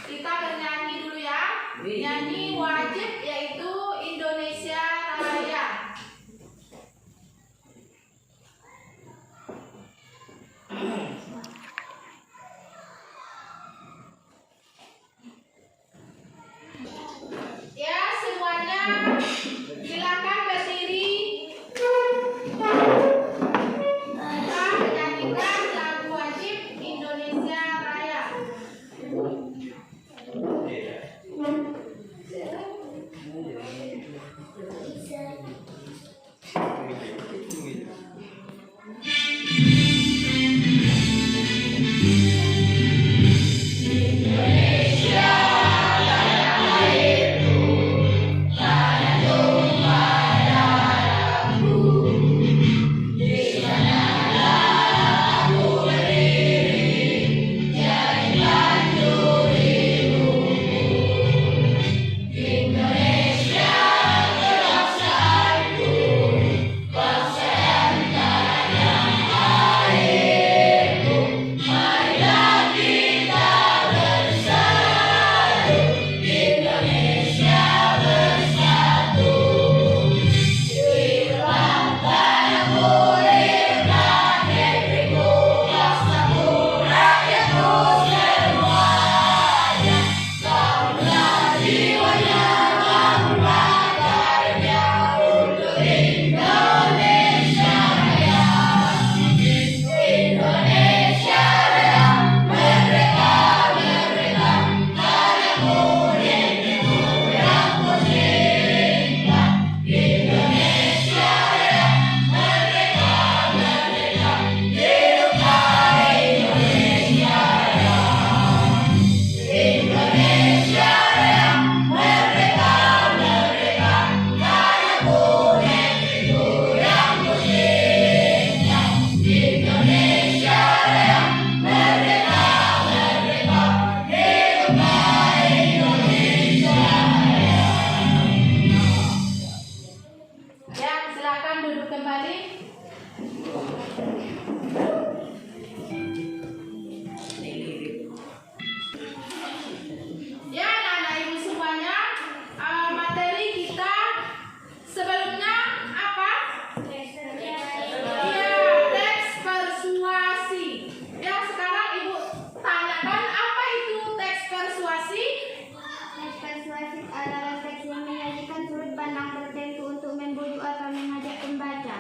kita bernyanyi dulu ya. Nyanyi wajib yaitu Indonesia Raya. Ya, semuanya silakan berdiri. Kita menyanyikan lagu wajib Indonesia Raya.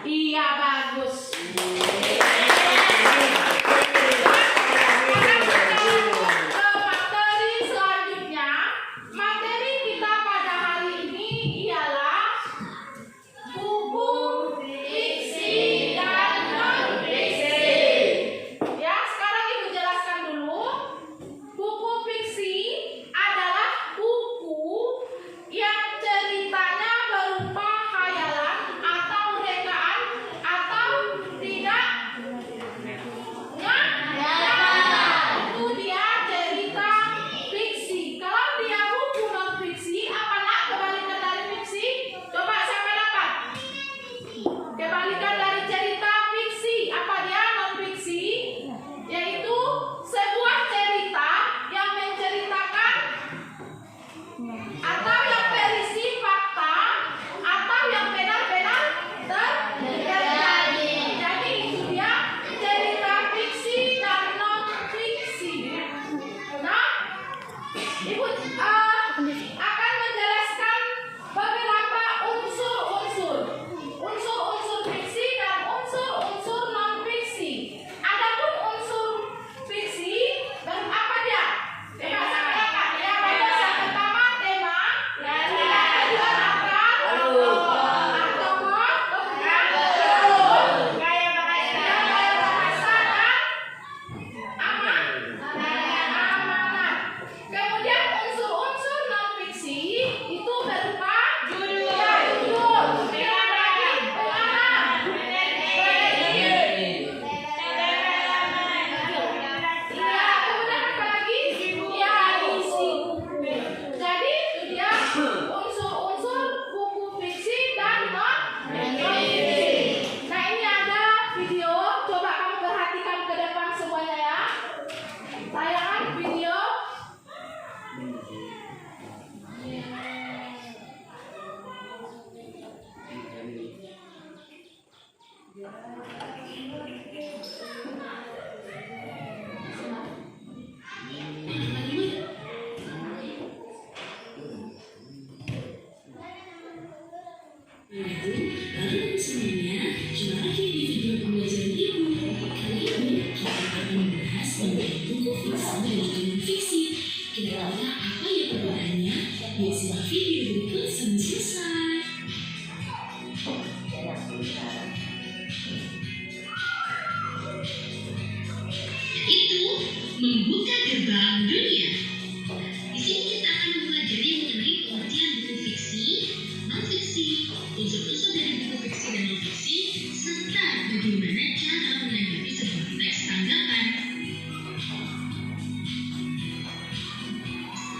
Iya, bagus. Materi selanjutnya, materi kita pada hari ini ialah buku fiksi dan non-fiksi. Ya, sekarang Ibu jelaskan dulu. Buku fiksi adalah buku yang ceritanya berupa khayalan atau rekaan atau tidak itu dia cerita fiksi. Kalau dia buku non fiksi, apa nak kebalikan dari fiksi? Coba siapa dapat? Kebalikan dari cerita fiksi, apa dia non fiksi? Yaitu sebuah cerita yang menceritakan atau yang berisi fakta atau yang benar-benar terjadi. Jadi itu dia cerita fiksi dan non fiksi. Nah, Ibu akan menjelaskan beberapa unsur-unsur fiksi dan unsur-unsur non fiksi. Adapun unsur fiksi apa dia? Tema masyarakat. Ya, baik. Yang pertama tema, yang kedua akar, tokoh, gaya bahasa dan amanat. Kemudian unsur-unsur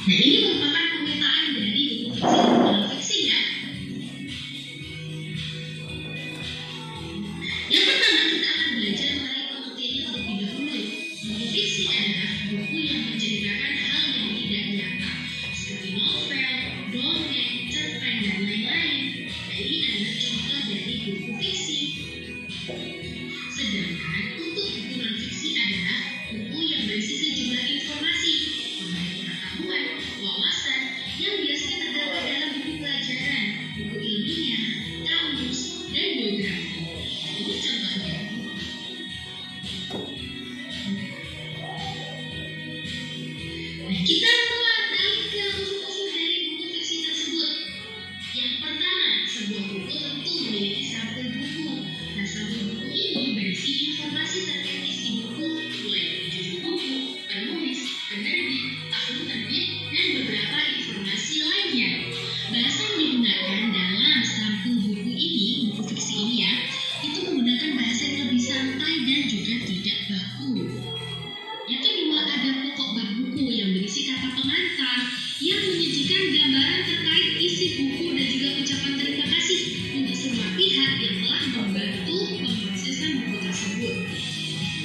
Nah, ini merupakan pemetaan dari buku fiksi dan non-fiksi ya. Yang pertama, kita akan belajar mengenai pengertiannya terlebih dahulu. Buku fiksi adalah buku yang menceritakan hal yang tidak nyata, seperti novel, dongeng, cerpen, dan lain-lain. Nah, ini adalah contoh dari buku fiksi. Sedangkan untuk buku non-fiksi adalah buku yang berisi sejumlah informasi mengenai pengetahuan, wawasan yang biasanya terdapat dalam buku pelajaran, buku ilmiah, kamus, dan biografi. Ini contohnya. Nah, kita beralih ke unsur-unsur dari buku fiksi tersebut. Yang pertama, sebuah buku tentu memiliki sampul buku. Nah, sampul buku ini berisi informasi terkait isi buku, mulai dari judul buku, penulis, penerbit, tahun terbit, dan beberapa informasi lainnya. Bahasa yang digunakan dalam sampul buku ini, buku fiksi ini ya, itu menggunakan bahasa yang lebih santai dan juga tidak baku. Yang kedua, ada pokok bab buku yang berisi kata pengantar yang menyajikan gambaran terkait isi buku dan juga ucapan terima kasih untuk semua pihak yang telah membantu pemrosesan buku tersebut.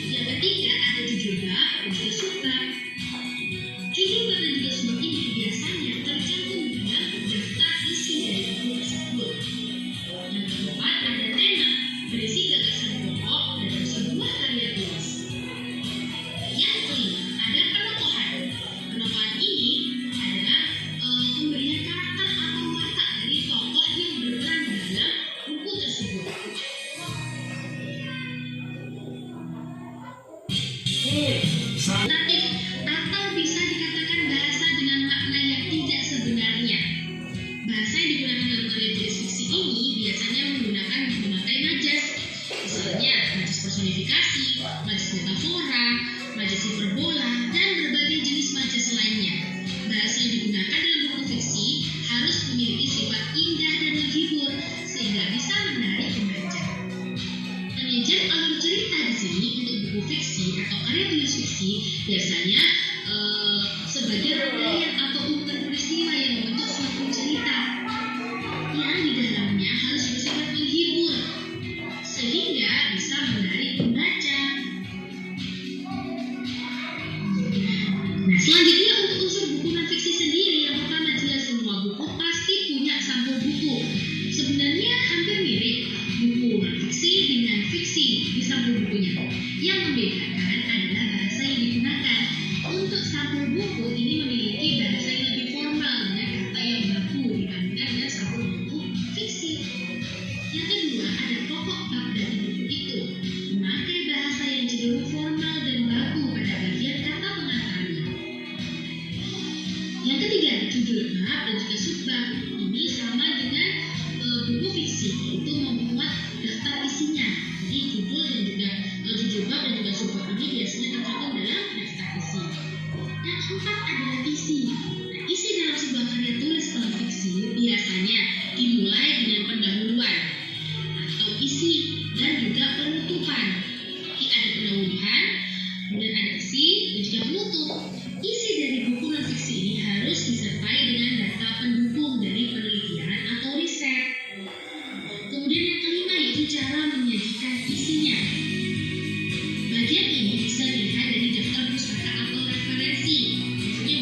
Yang ketiga, ada judul bab dan juga subbab. Judul bab dan juga subbab ini biasanya tercantum dalam daftar isi dari buku tersebut. Yang keempat, ada tema berisi gagasan pokok dalam sebuah karya tulis. Yang kelima, ada penokohan. Penokohan ini adalah pemberian karakter atau watak dari tokoh yang berperan dalam buku tersebut. Alternatif atau bisa dikatakan bahasa dengan makna yang tidak sebenarnya. Bahasa yang digunakan dalam karya tulis fiksi ini biasanya menggunakan berbagai majas. Misalnya majas personifikasi, majas metafora, majas hiperbola, dan berbagai jenis majas lainnya. Bahasa yang digunakan dalam buku fiksi harus memiliki sifat indah dan menghibur sehingga bisa menarik pembaca. Penyajian alur cerita di sini untuk buku fiksi atau karya tulis fiksi biasanya sebagai rangkaian atau urutan peristiwa yang membentuk suatu cerita yang di dalamnya harus bersifat menghibur sehingga bisa menarik pembaca. Nah, selanjutnya untuk unsur buku non-fiksi sendiri, yang pertama jelas semua buku pasti punya sampul buku. Sebenarnya hampir mirip buku non-fiksi dengan fiksi di sampul bukunya. Yang membedakan adalah bahasa yang digunakan. Untuk sampul buku ini memiliki bahasa yang lebih formal dengan kata yang baku dibandingkan dengan sampul buku fiksi. Yang kedua, ada pokok bab dari buku itu, memakai bahasa yang cenderung formal dan baku pada bagian kata pengantarnya. Yang ketiga, judul bab dan juga subbab. Ini sama dengan buku fiksi, itu membuat daftar isinya. Jadi judul dan juga judul bab dan juga subbab ini biasanya tercantum dalam daftar isi. Yang keempat adalah isi. Nah, isi dalam sebuah karya tulis non fiksi biasanya dimulai dengan pendahuluan atau isi dan juga penutupan. Jadi ada pendahuluan, kemudian ada isi dan juga penutup. Isi dari buku non fiksi ini harus disertai dengan data pendukung dari penelitian atau riset. Kemudian yang kelima yaitu cara menyajikan isinya. Bagian ini bisa dilihat dari daftar pustaka atau referensi. Biasanya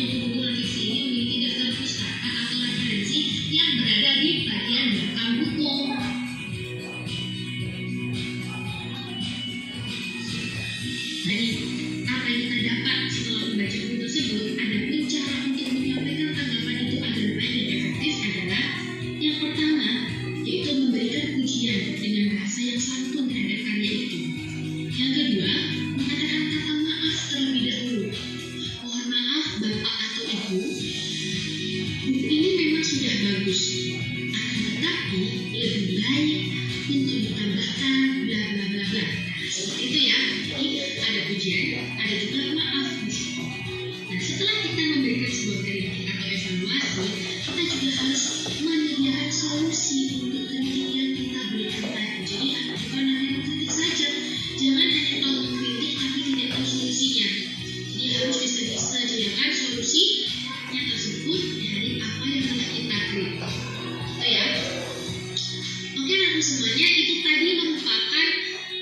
semuanya, itu tadi merupakan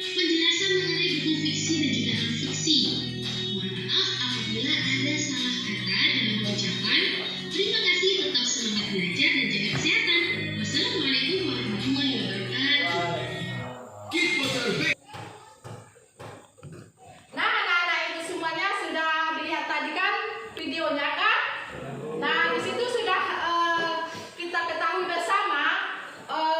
penjelasan mengenai buku fiksi dan juga non-fiksi. Mohon maaf apabila ada salah kata dalam ucapan. Terima kasih, tetap semangat belajar dan jaga kesehatan. Wassalamualaikum warahmatullahi wabarakatuh. Nah, anak-anak itu semuanya sudah dilihat tadi kan videonya kan? Nah, di situ sudah kita ketahui bersama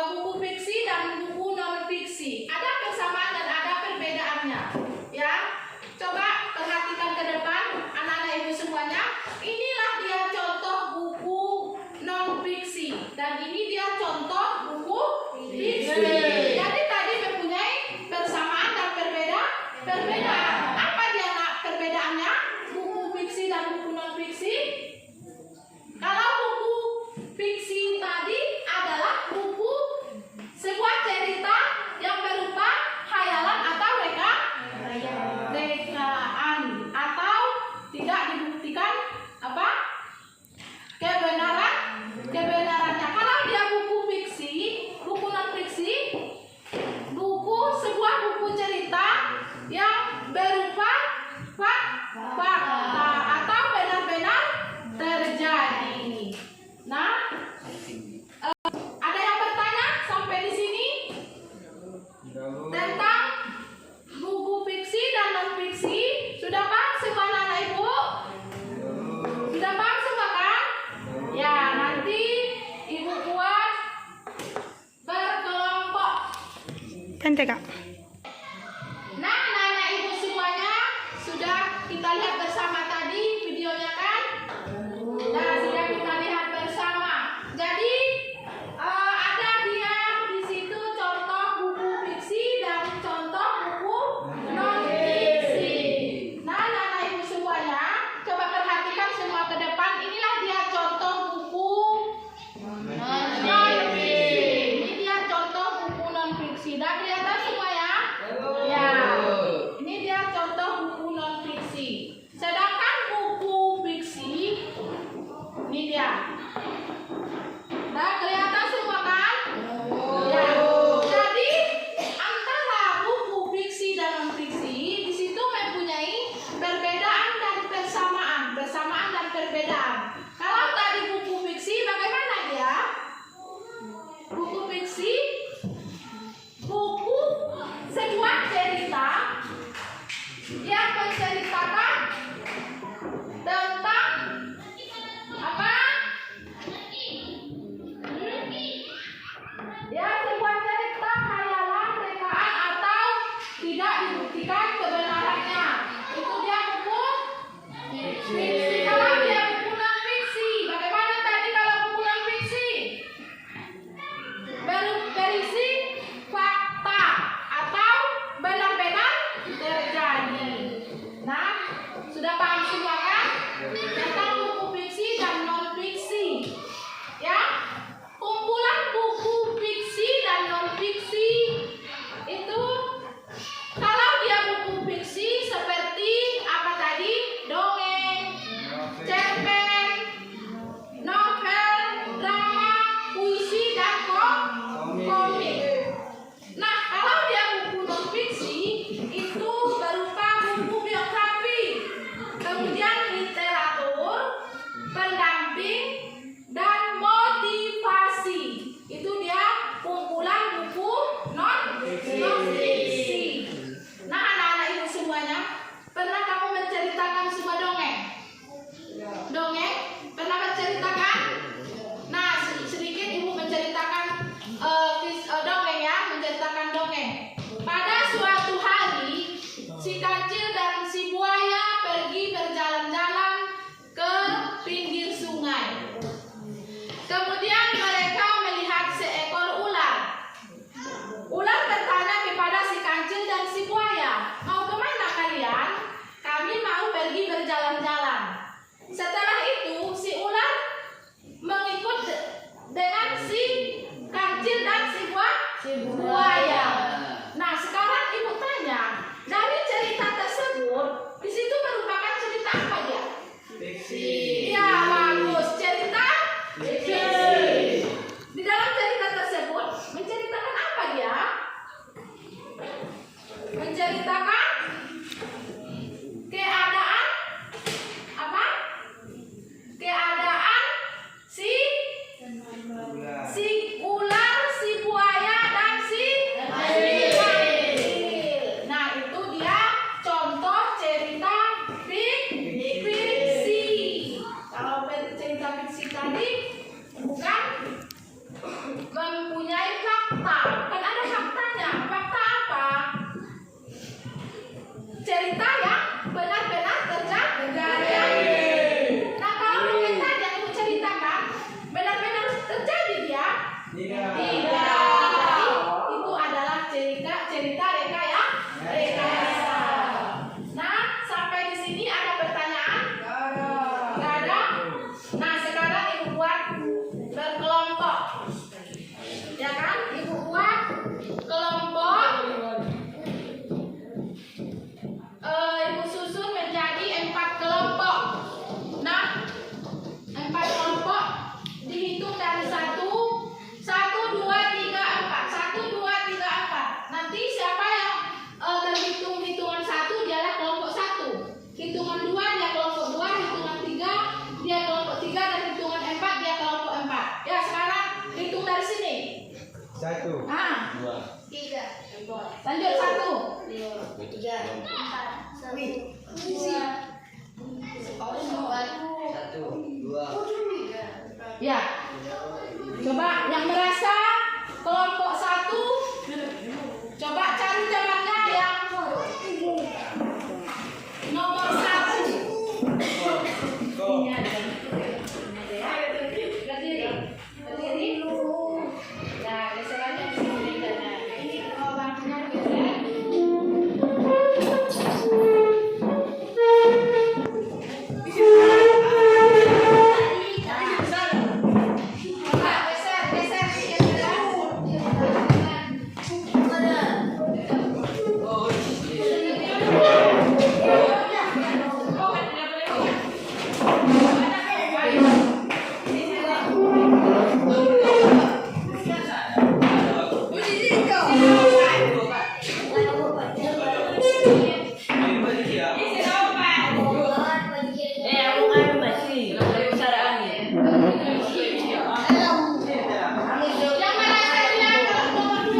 buku fiksi dan buku non fiksi. Ada persamaan dan ada perbedaannya. Ya, coba perhatikan ke depan, anak-anak ibu semuanya. Inilah dia contoh buku non fiksi dan ini dia contoh buku fiksi. Jadi tadi mempunyai persamaan dan perbedaan. Apa dia nak perbedaannya? Buku fiksi dan buku non fiksi. Kalau buku fiksi tadi adalah buku sebuah cerita yang berupa khayalan atau rekaan atau tidak dibuktikan apa kebenarannya. Kalau dia buku fiksi, buku non fiksi, sebuah buku cerita yang berupa fakta atau benar-benar terjadi. Nah, ada yang bertanya sampai di sini tentang buku fiksi dan non fiksi? Sudah paham semua anak ibu? Sudah paham semua kan? Ya, nanti ibu buat berkelompok. Kak. Nah, anak-anak ibu semuanya sudah kita lihat bersama tadi videonya kan? Nah, sudah kita lihat bersama. Jadi ada dia di situ contoh buku fiksi dan contoh buku non fiksi. Nah, anak-anak ibu semuanya, coba perhatikan semua ke depan. Inilah dia contoh buku non fiksi. Ini dia contoh buku non fiksi. Dan kelihatan semua ya? 1. Ah, 2. 3, lanjut 1. 3, 4, 1, 2, 3, Ya. Coba yang merasa kelompok 1, coba cari temannya yang nomor 1. Ini ada. Ini ada ya. Berdiri. Berdiri. Nah, geser aja di sini. Nah, ini orangnya geser. Coba geser, geser dikit ya. Yang merasa dia nomor 2.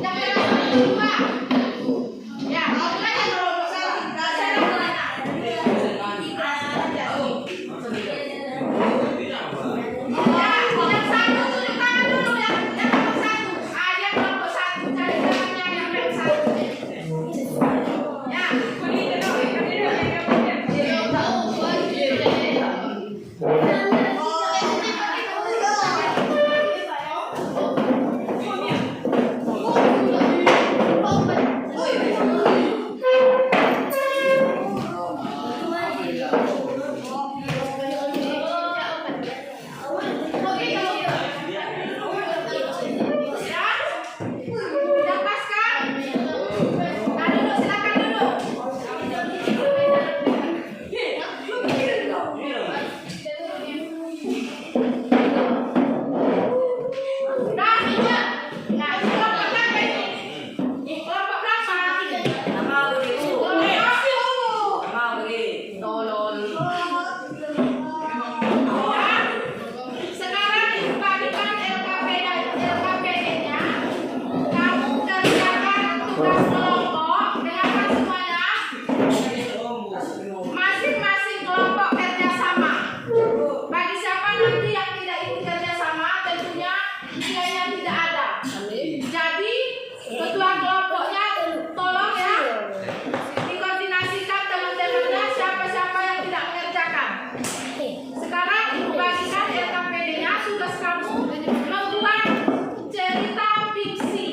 Yang merasa nomor 2. Ya, mulai nomor 1. Yang 1 turun tangan dulu yang nomor 1. Ada kelompok 1 cari temannya yang nomor 1. Ya, udah pas kan? Nah, duduk, silakan duduk. Nah, meja. Nah, ini kelompok berapa ini? Kelompok berapa? Tolol. Ya. Sekarang dibagikan LKPD-nya. Kamu kerjakan tugas kelompok. Dengarkan semuanya. Masing-masing kelompok kerjasama. Bagi siapa nanti yang tidak ikut kerjasama, tentunya nilainya tidak ada. Jadi ketua kelompoknya tolong ya dikoordinasikan teman-temannya siapa-siapa yang tidak mengerjakan. Sekarang ibu bagikan LKPD-nya. Tugas kamu membuat cerita fiksi.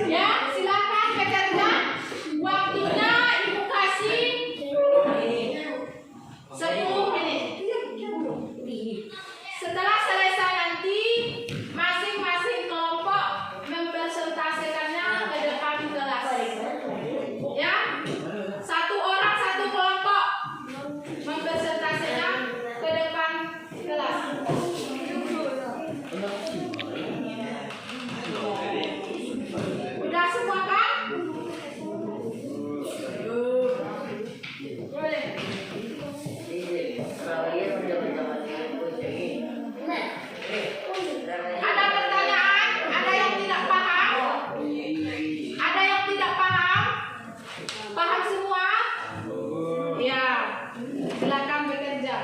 Ya, silakan bekerja. Waktunya ibu kasih 10 menit. Setelah selesai nanti masing-masing kelompok mempresentasikannya ke depan kelas. Ya, 1 orang 1 kelompok mempresentasikannya ke depan kelas. Udah semua kan? Boleh. Ada pertanyaan? Ada yang tidak paham? Ada yang tidak paham? Paham semua? Ya, silakan bekerja.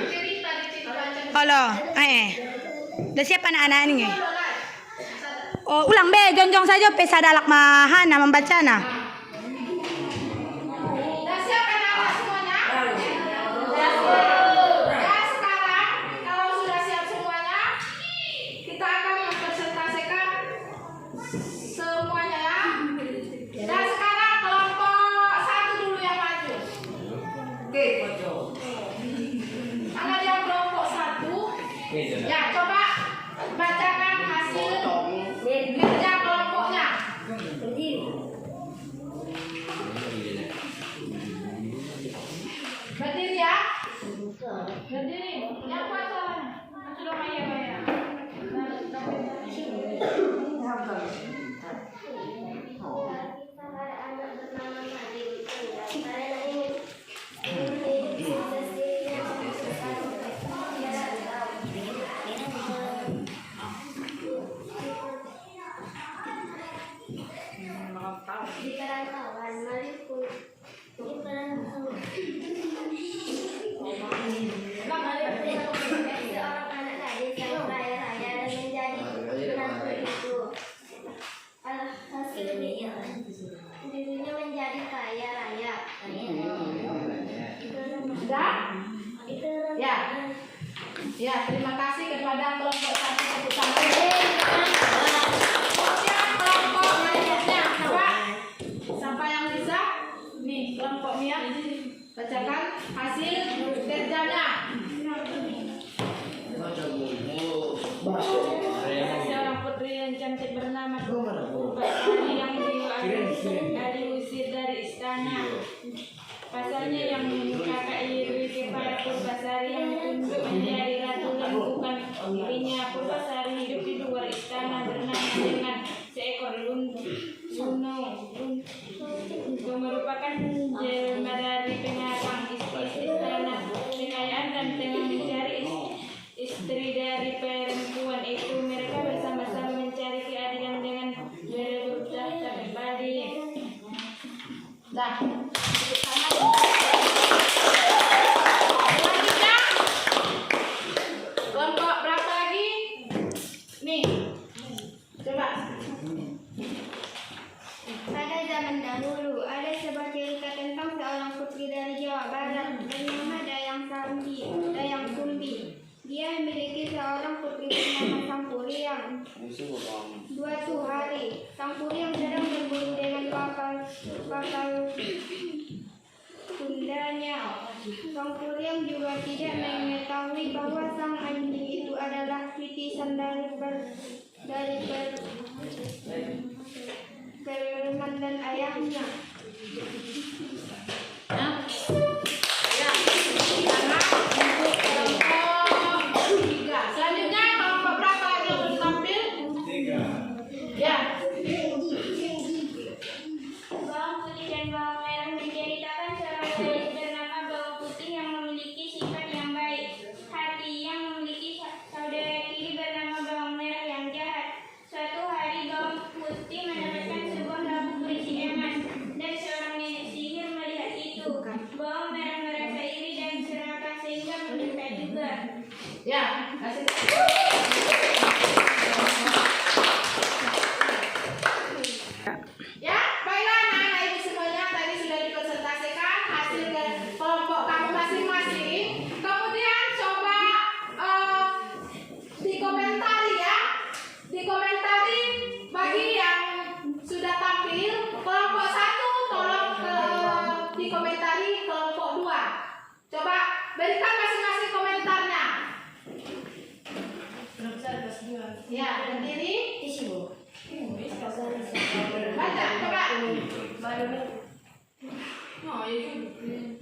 cerita di situ baca. Halo, udah siap anak-anak ini? Oh, ulang be, jonjong saja pesa dalak mahana membaca nah. Udah siap anak-anak semuanya? Udah siap. Ya, sekarang kalau sudah siap semuanya, kita akan mempresentasikan semuanya ya. Dan sekarang kelompok 1 dulu yang maju. Oke. Mana dia kelompok 1? Ya, coba bacakan hasil kerja kelompoknya. Berdiri ya. Berdiri. Yang pacaran. Sudah bayar. Dirinya menjadi kaya raya. Sudah? Ya. Ya, terima kasih kepada kelompok 1 tepuk tangan. Kemudian kelompok berikutnya, coba siapa yang bisa? Nih, kelompok Mia, bacakan hasil kerjanya. Seorang putri yang cantik bernama Purwasari yang diusir dari istana. Pasalnya yang kakak iri kepada Purwasari yang ditunjuk menjadi ratu dan bukan dirinya. Purwasari hidup di luar istana bernama dengan seekor lunau itu merupakan jelma dari pengarang istana kekayaan dan tengah mencari istri dari perempuan itu. Mereka bersama-sama mencari keadilan dengan berebut tahta kembali. Dah. Selanjutnya, kelompok berapa lagi? Nih, coba. Pada zaman dahulu ada sebuah cerita tentang seorang putri dari Jawa Barat bernama Dayang Sumbi. Dia memiliki seorang putri bernama Sampuriang. Suatu hari, Sampuriang sedang berburu dengan kapal kundanya. Sampuriang juga tidak mengetahui bahwa sang anjing itu adalah titisan dari dan ayahnya. Ya. Ya. Karena untuk kelompok 3. Selanjutnya kelompok berapa lagi yang belum tampil? 3. Ya. Bawang putih dan bawang merah menceritakan seorang gadis bernama bawang putih yang memiliki sifat yang baik hati, yang memiliki saudara tiri bernama bawang merah yang jahat. Suatu hari bawang putih mendapatkan sebuah lampu berisi emas dan seorang nenek sihir melihat itu. Bawang merah merasa iri dan serakah sehingga mendekat juga. Ya, kasih. Ya, baiklah anak-anak ibu semuanya, tadi sudah dipresentasikan hasil ke kelompok kamu masing-masing. Kemudian coba dikomentari ya. Dikomentari bagi yang sudah tampil. Kelompok 1 tolong dikomentari kelompok 2. Coba berikan masing-masing komentarnya. Ya, berdiri. Baca, coba.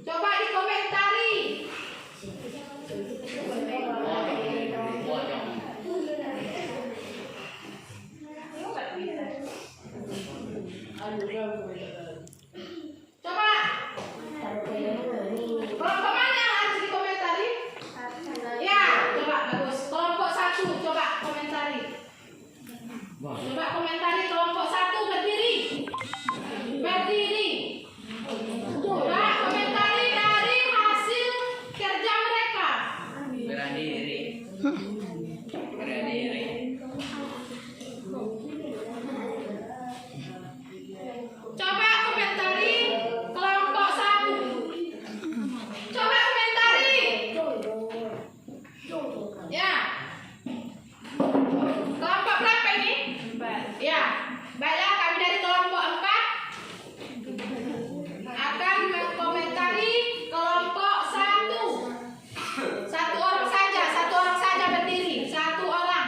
Coba dikomentari. Coba. Kelompok mana yang harus dikomentari? Ya, coba bagus. Kelompok 1 coba komentari. Coba komentari kelompok 1 berdiri. Berdiri. Coba komentari dari hasil kerja mereka. Coba komentari kelompok 1. Coba komentari. Ya. Kelompok berapa ini? 4. Ya. Baiklah, kami dari kelompok 4 akan mengkomentari kelompok 1. Satu orang saja berdiri. 1 orang.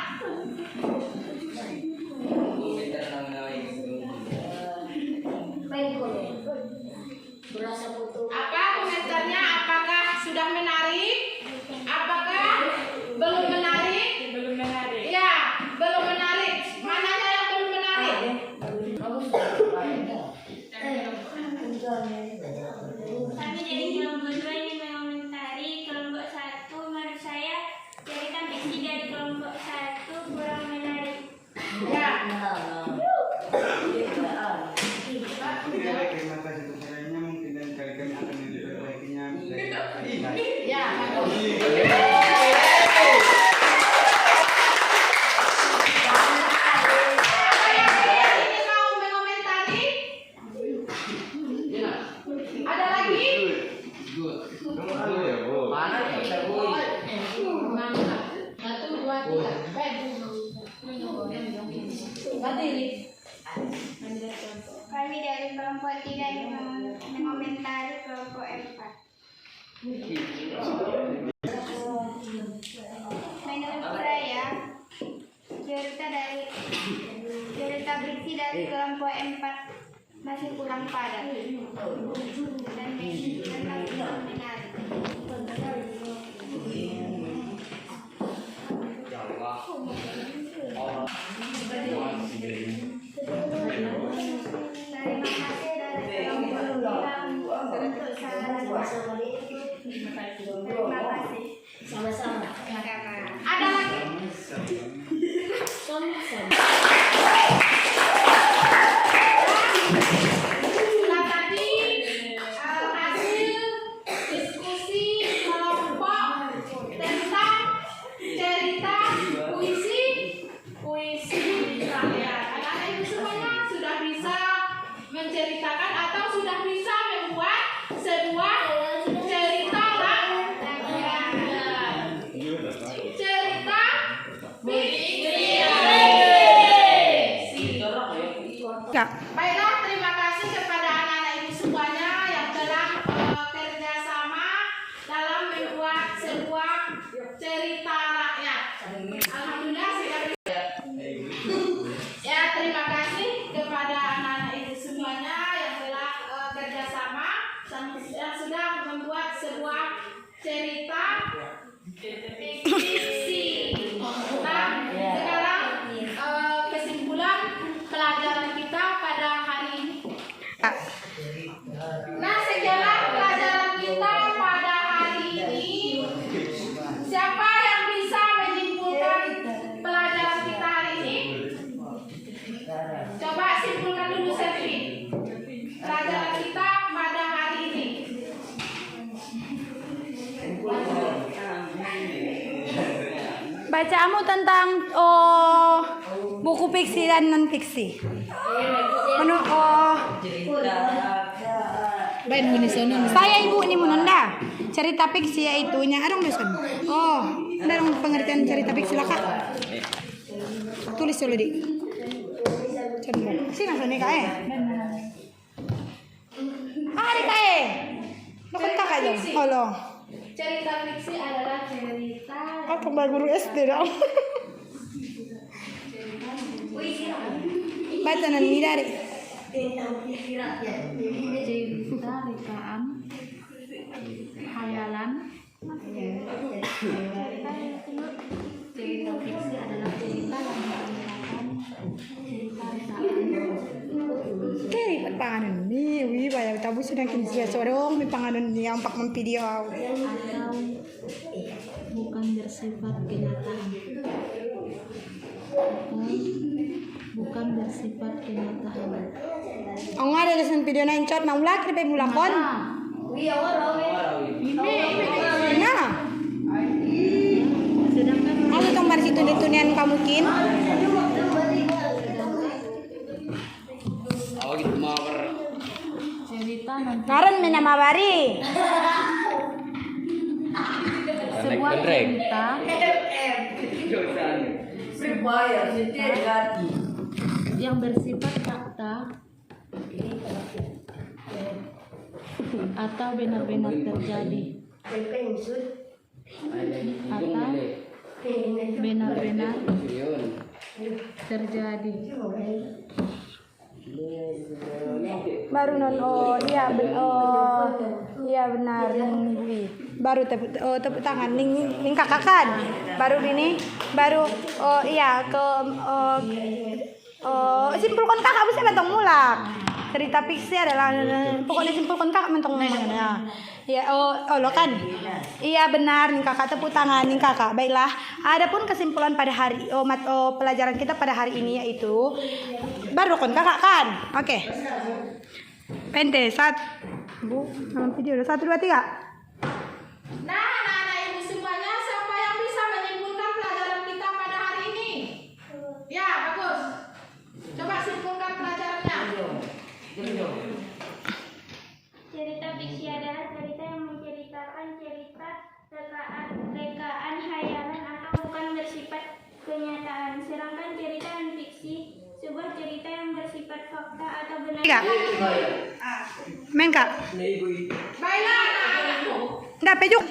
Apa komentarnya? Apakah sudah menarik? Apakah belum menarik? Belum menarik. Ya, belum menarik. Mananya yang belum menarik? Kami dari kelompok 2 ingin mengomentari kelompok 1. Menurut saya cerita fiksi dari kelompok 1 kurang menarik. Ya. Terima kasih kepadanya, mungkin dan kali kami akan memperbaikinya. Ya, Apa yang ingin mau mengomentari? Ada lagi? Satu, dua, tiga. Berdiri. Kami dari kelompok 3 ingin mengomentari kelompok 4. Menurut saya cerita fiksi dari kelompok 4 masih kurang padat dan kurang menarik. Terima kasih dari kelompok 3 untuk saran. Terima kasih. Sama-sama. Ada lagi? Nah, tadi hasil diskusi kelompok tentang cerita puisi rakyat. Anak-anak itu semuanya sudah bisa menceritakan atau sudah bisa membuat sebuah cerita rakyat. Cerita Kak. Baiklah, terima kasih kepada anak-anak ibu semuanya yang telah kerjasama dalam membuat sebuah cerita rakyat. Alhamdulillah sudah ya, terima kasih kepada anak-anak ibu semuanya yang telah kerjasama yang sudah membuat sebuah cerita fiksi. Nah, sekarang kesimpulan pelajaran kita pada hari ini. Nah, sekianlah pelajaran kita pada hari ini. Siapa yang bisa menyimpulkan pelajaran kita hari ini? Coba simpulkan dulu, Selvi. Pelajaran kita pada hari ini. Bacaanmu tentang buku fiksi dan non fiksi. Saya ibu ini menunda cerita fiksi yaitu nya adong dosen. Oh, ada dong pengertian cerita fiksi lah kak. Tulis dulu di. Sini langsung nih kak Ada kak Lo kontak aja. Halo. Cerita fiksi adalah cerita Oh, pembal guru SD dong. Baca nanti dari. cerita rekaan hayalan. Cerita fiksi adalah cerita yang menceritakan cerita rekaan. Kiri panganan ni, wi bayar tabu sudah kini sia sorong mi panganan ni yang pak video. Atau bukan bersifat kenyataan. Bukan bersifat kenyataan. Ang ada lesan video na incot na ulak ni pe mulakon. Ini Nah, sedangkan nian kamu kin. Cerita nanti Ngaran menamawari. sebuah cerita yang bersifat fakta atau benar-benar terjadi atau benar-benar terjadi. Baru non iya benar Wi. Baru tepuk tangan ning kakak kan. Baru ini baru iya ke simpulkan kakak bisa mentong mulak. Cerita fiksi adalah pokoknya simpulkan kakak mentong mulak. Ya lo kan. Iya benar nih kakak, tepuk tangan nih kakak. Baiklah, adapun kesimpulan pada hari pelajaran kita pada hari ini yaitu baru kan kakak kan. Oke. Pente Bu, dalam video 1 2 3. Nah, anak-anak ibu semuanya, siapa yang bisa menyimpulkan pelajaran kita pada hari ini? Ya, bagus. Coba simpulkan pelajarannya. Cerita fiksi adalah cerita yang menceritakan cerita rekaan hayalan atau bukan bersifat kenyataan. Sedangkan cerita non-fiksi sebuah cerita yang bersifat fakta atau benar. Tiga. Main kak. Baiklah, anak-anakku. Nggak pejuk.